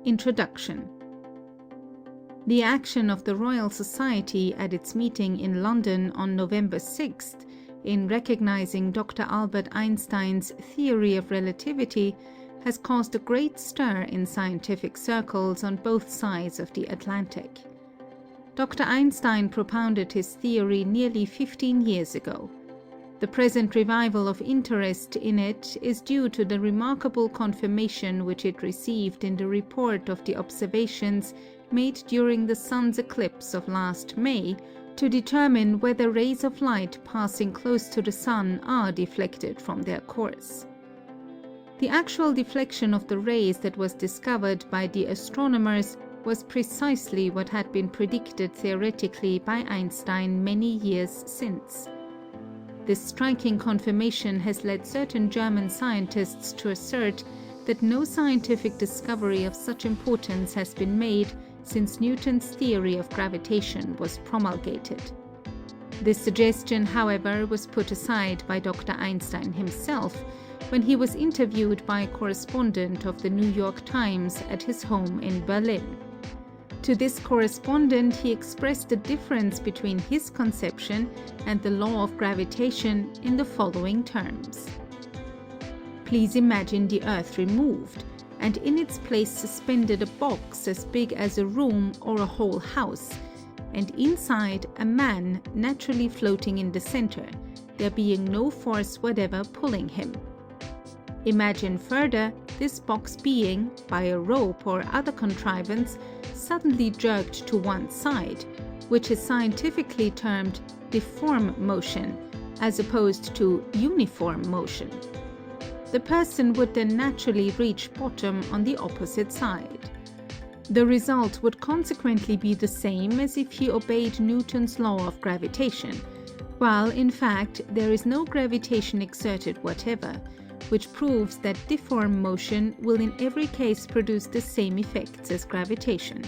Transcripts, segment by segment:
Introduction. The action of the Royal Society at its meeting in London on November 6th in recognizing Dr. Albert Einstein's theory of relativity has caused a great stir in scientific circles on both sides of the Atlantic. Dr. Einstein propounded his theory nearly 15 years ago. The present revival of interest in it is due to the remarkable confirmation which it received in the report of the observations made during the sun's eclipse of last May to determine whether rays of light passing close to the sun are deflected from their course. The actual deflection of the rays that was discovered by the astronomers was precisely what had been predicted theoretically by Einstein many years since. This striking confirmation has led certain German scientists to assert that no scientific discovery of such importance has been made since Newton's theory of gravitation was promulgated. This suggestion, however, was put aside by Dr. Einstein himself when he was interviewed by a correspondent of the New York Times at his home in Berlin. To this correspondent, he expressed the difference between his conception and the law of gravitation in the following terms. Please imagine the Earth removed, and in its place suspended a box as big as a room or a whole house, and inside a man naturally floating in the center, there being no force whatever pulling him. Imagine further this box being, by a rope or other contrivance, suddenly jerked to one side, which is scientifically termed deform motion, as opposed to uniform motion. The person would then naturally reach bottom on the opposite side. The result would consequently be the same as if he obeyed Newton's law of gravitation, while in fact there is no gravitation exerted whatever, which proves that deform motion will in every case produce the same effects as gravitation.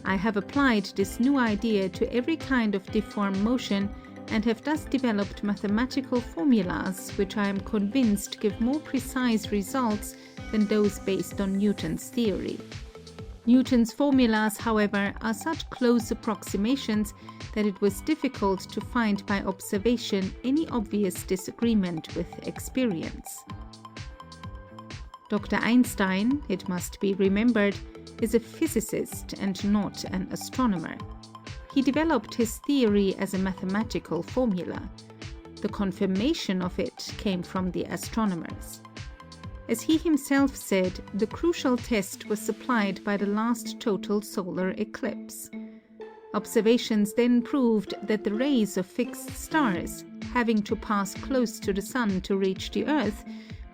I have applied this new idea to every kind of deform motion and have thus developed mathematical formulas which I am convinced give more precise results than those based on Newton's theory. Newton's formulas, however, are such close approximations that it was difficult to find by observation any obvious disagreement with experience. Dr. Einstein, it must be remembered, is a physicist and not an astronomer. He developed his theory as a mathematical formula. The confirmation of it came from the astronomers. As he himself said, the crucial test was supplied by the last total solar eclipse. Observations then proved that the rays of fixed stars, having to pass close to the sun to reach the Earth,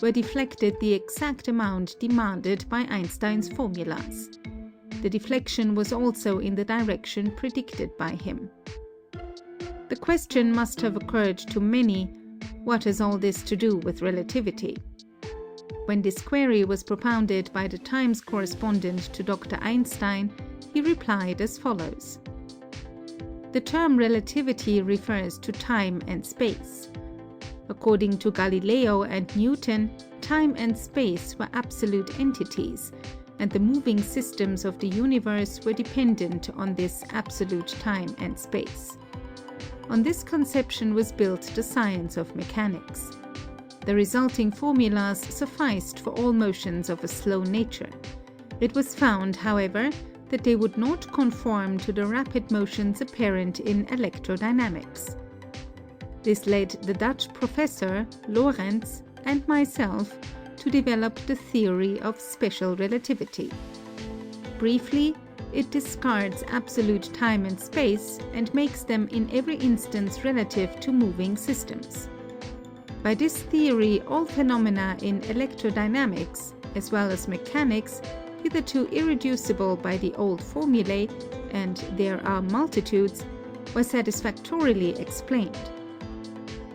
were deflected the exact amount demanded by Einstein's formulas. The deflection was also in the direction predicted by him. The question must have occurred to many, what has all this to do with relativity? When this query was propounded by the Times correspondent to Dr. Einstein, he replied as follows. The term relativity refers to time and space. According to Galileo and Newton, time and space were absolute entities, and the moving systems of the universe were dependent on this absolute time and space. On this conception was built the science of mechanics. The resulting formulas sufficed for all motions of a slow nature. It was found, however, that they would not conform to the rapid motions apparent in electrodynamics. This led the Dutch professor, Lorentz, and myself to develop the theory of special relativity. Briefly, it discards absolute time and space and makes them in every instance relative to moving systems. By this theory, all phenomena in electrodynamics, as well as mechanics, hitherto irreducible by the old formulae, and there are multitudes, were satisfactorily explained.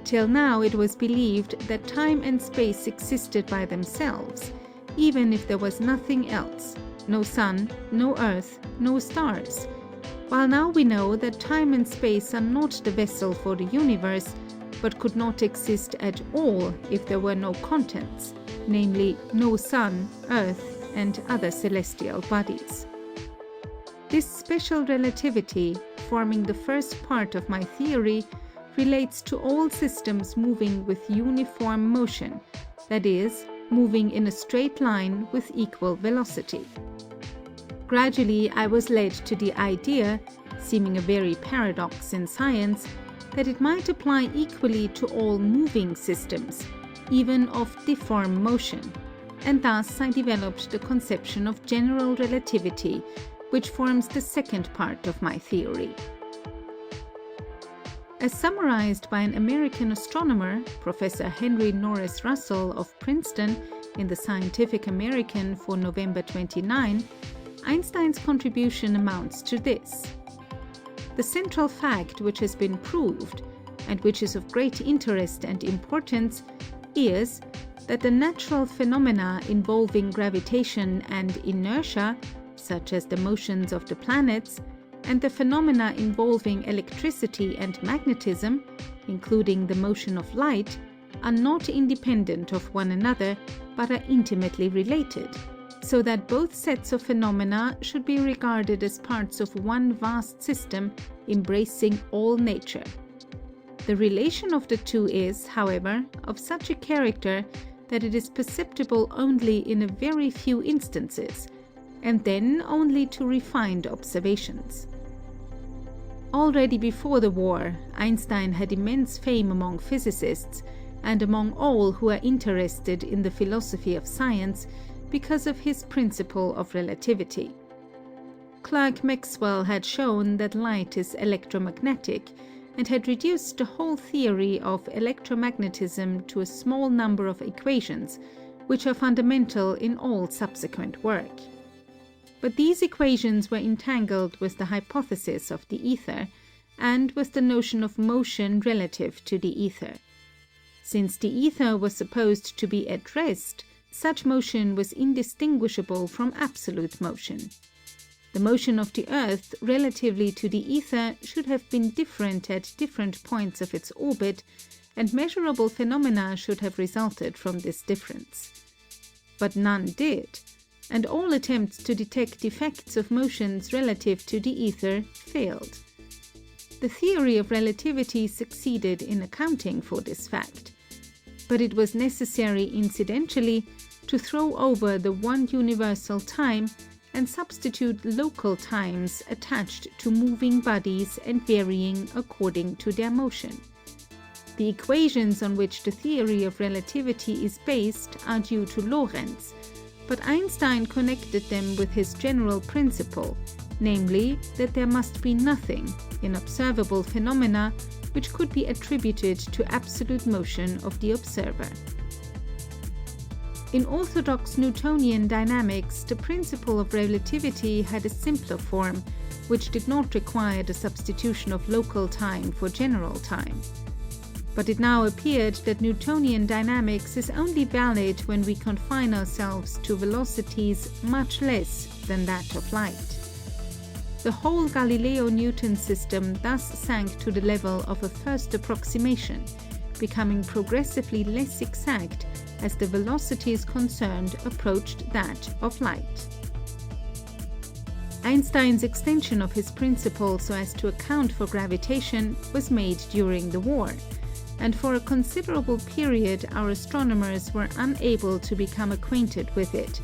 Till now it was believed that time and space existed by themselves, even if there was nothing else, no sun, no earth, no stars, while now we know that time and space are not the vessel for the universe, but could not exist at all if there were no contents, namely no sun, earth, and other celestial bodies. This special relativity, forming the first part of my theory, relates to all systems moving with uniform motion, that is, moving in a straight line with equal velocity. Gradually, I was led to the idea, seeming a very paradox in science, that it might apply equally to all moving systems, even of difform motion, and thus I developed the conception of general relativity, which forms the second part of my theory. As summarized by an American astronomer, Professor Henry Norris Russell of Princeton, in the Scientific American for November 29, Einstein's contribution amounts to this. The central fact which has been proved, and which is of great interest and importance, is that the natural phenomena involving gravitation and inertia, such as the motions of the planets, and the phenomena involving electricity and magnetism, including the motion of light, are not independent of one another, but are intimately related, so that both sets of phenomena should be regarded as parts of one vast system embracing all nature. The relation of the two is, however, of such a character that it is perceptible only in a very few instances, and then only to refined observations. Already before the war, Einstein had immense fame among physicists and among all who are interested in the philosophy of science because of his principle of relativity. Clerk Maxwell had shown that light is electromagnetic and had reduced the whole theory of electromagnetism to a small number of equations, which are fundamental in all subsequent work. But these equations were entangled with the hypothesis of the ether, and with the notion of motion relative to the ether. Since the ether was supposed to be at rest, such motion was indistinguishable from absolute motion. The motion of the Earth relatively to the ether should have been different at different points of its orbit, and measurable phenomena should have resulted from this difference. But none did, and all attempts to detect effects of motions relative to the ether failed. The theory of relativity succeeded in accounting for this fact, but it was necessary incidentally to throw over the one universal time and substitute local times attached to moving bodies and varying according to their motion. The equations on which the theory of relativity is based are due to Lorentz, but Einstein connected them with his general principle, namely that there must be nothing in observable phenomena which could be attributed to absolute motion of the observer. In orthodox Newtonian dynamics, the principle of relativity had a simpler form, which did not require the substitution of local time for general time. But it now appeared that Newtonian dynamics is only valid when we confine ourselves to velocities much less than that of light. The whole Galileo-Newton system thus sank to the level of a first approximation, becoming progressively less exact as the velocities concerned approached that of light. Einstein's extension of his principle so as to account for gravitation was made during the war, and for a considerable period our astronomers were unable to become acquainted with it,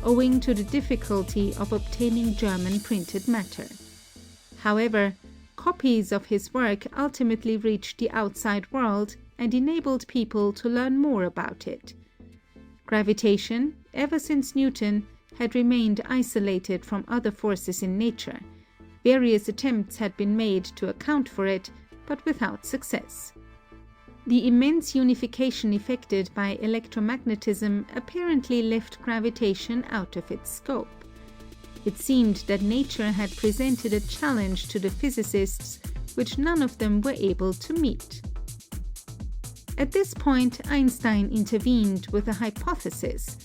owing to the difficulty of obtaining German printed matter. However, copies of his work ultimately reached the outside world and enabled people to learn more about it. Gravitation, ever since Newton, had remained isolated from other forces in nature. Various attempts had been made to account for it, but without success. The immense unification effected by electromagnetism apparently left gravitation out of its scope. It seemed that nature had presented a challenge to the physicists which none of them were able to meet. At this point, Einstein intervened with a hypothesis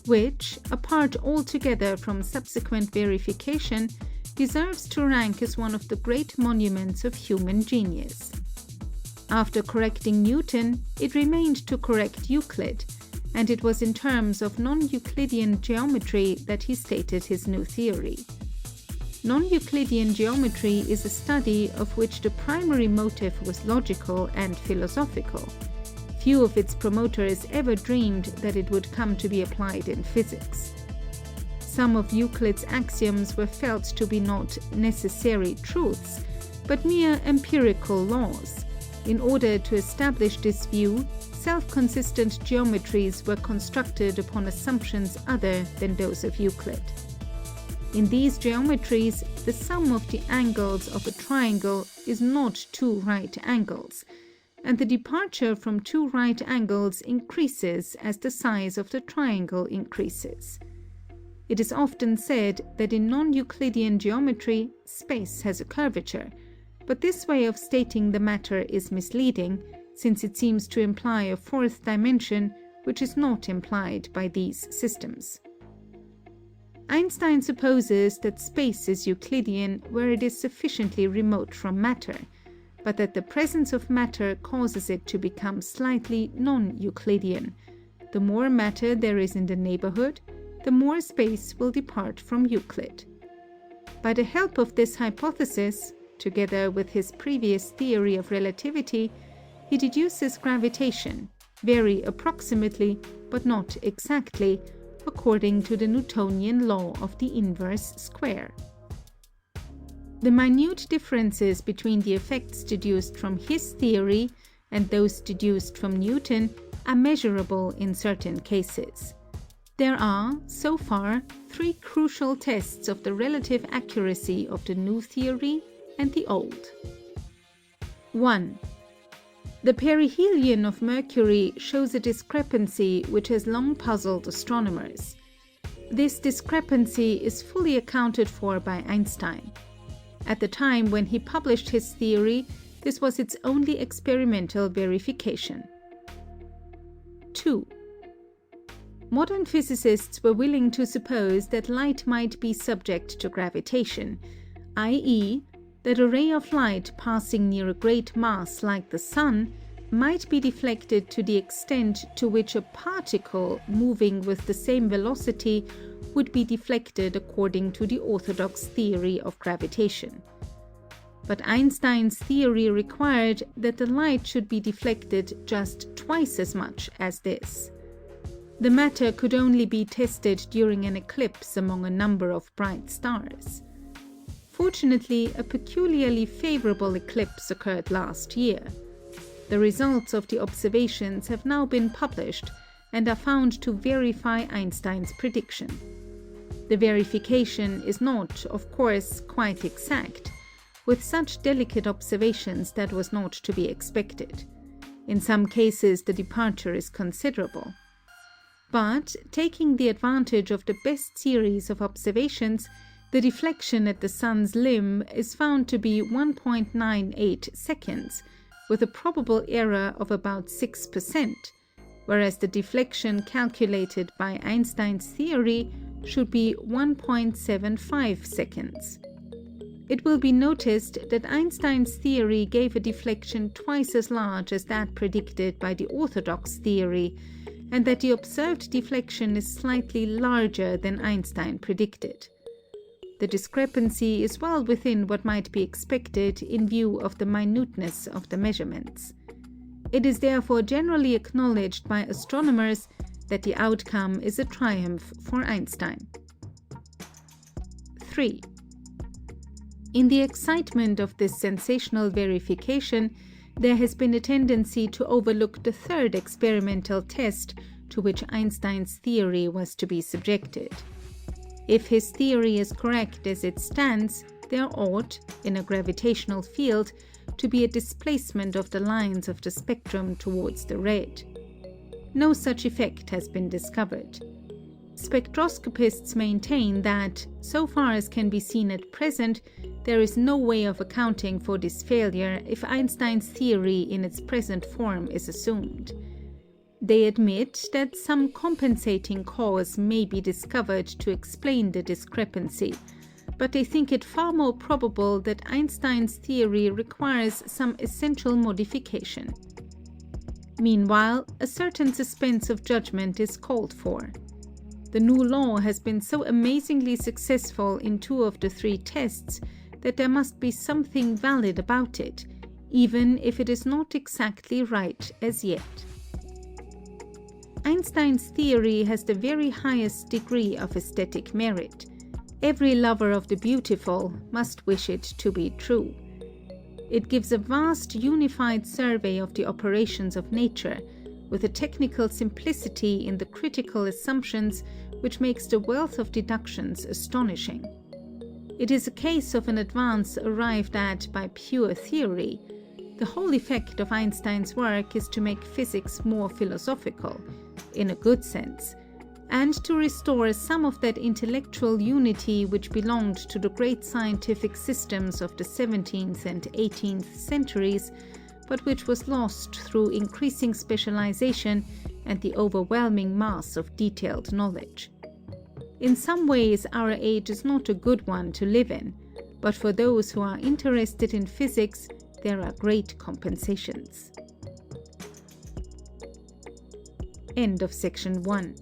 which, apart altogether from subsequent verification, deserves to rank as one of the great monuments of human genius. After correcting Newton, it remained to correct Euclid, and it was in terms of non-Euclidean geometry that he stated his new theory. Non-Euclidean geometry is a study of which the primary motive was logical and philosophical. Few of its promoters ever dreamed that it would come to be applied in physics. Some of Euclid's axioms were felt to be not necessary truths, but mere empirical laws. In order to establish this view, self-consistent geometries were constructed upon assumptions other than those of Euclid. In these geometries, the sum of the angles of a triangle is not two right angles, and the departure from two right angles increases as the size of the triangle increases. It is often said that in non-Euclidean geometry, space has a curvature, but this way of stating the matter is misleading, since it seems to imply a fourth dimension, which is not implied by these systems. Einstein supposes that space is Euclidean where it is sufficiently remote from matter, but that the presence of matter causes it to become slightly non-Euclidean. The more matter there is in the neighborhood, the more space will depart from Euclid. By the help of this hypothesis, together with his previous theory of relativity, he deduces gravitation, very approximately, but not exactly, according to the Newtonian law of the inverse square. The minute differences between the effects deduced from his theory and those deduced from Newton are measurable in certain cases. There are, so far, three crucial tests of the relative accuracy of the new theory and the old. 1. The perihelion of Mercury shows a discrepancy which has long puzzled astronomers. This discrepancy is fully accounted for by Einstein. At the time when he published his theory, this was its only experimental verification. 2. Modern physicists were willing to suppose that light might be subject to gravitation, i.e., that a ray of light passing near a great mass like the Sun might be deflected to the extent to which a particle moving with the same velocity would be deflected according to the orthodox theory of gravitation. But Einstein's theory required that the light should be deflected just twice as much as this. The matter could only be tested during an eclipse among a number of bright stars. Fortunately, a peculiarly favorable eclipse occurred last year. The results of the observations have now been published and are found to verify Einstein's prediction. The verification is not, of course, quite exact. With such delicate observations, that was not to be expected. In some cases, the departure is considerable. But, taking the advantage of the best series of observations, the deflection at the Sun's limb is found to be 1.98 seconds, with a probable error of about 6%, whereas the deflection calculated by Einstein's theory should be 1.75 seconds. It will be noticed that Einstein's theory gave a deflection twice as large as that predicted by the orthodox theory, and that the observed deflection is slightly larger than Einstein predicted. The discrepancy is well within what might be expected in view of the minuteness of the measurements. It is therefore generally acknowledged by astronomers that the outcome is a triumph for Einstein. 3. In the excitement of this sensational verification, there has been a tendency to overlook the third experimental test to which Einstein's theory was to be subjected. If his theory is correct as it stands, there ought, in a gravitational field, to be a displacement of the lines of the spectrum towards the red. No such effect has been discovered. Spectroscopists maintain that, so far as can be seen at present, there is no way of accounting for this failure if Einstein's theory in its present form is assumed. They admit that some compensating cause may be discovered to explain the discrepancy, but they think it far more probable that Einstein's theory requires some essential modification. Meanwhile, a certain suspense of judgment is called for. The new law has been so amazingly successful in 2 of the 3 tests that there must be something valid about it, even if it is not exactly right as yet. Einstein's theory has the very highest degree of aesthetic merit. Every lover of the beautiful must wish it to be true. It gives a vast unified survey of the operations of nature, with a technical simplicity in the critical assumptions which makes the wealth of deductions astonishing. It is a case of an advance arrived at by pure theory. The whole effect of Einstein's work is to make physics more philosophical, in a good sense, and to restore some of that intellectual unity which belonged to the great scientific systems of the 17th and 18th centuries, but which was lost through increasing specialization and the overwhelming mass of detailed knowledge. In some ways, our age is not a good one to live in, but for those who are interested in physics, there are great compensations. End of section 1.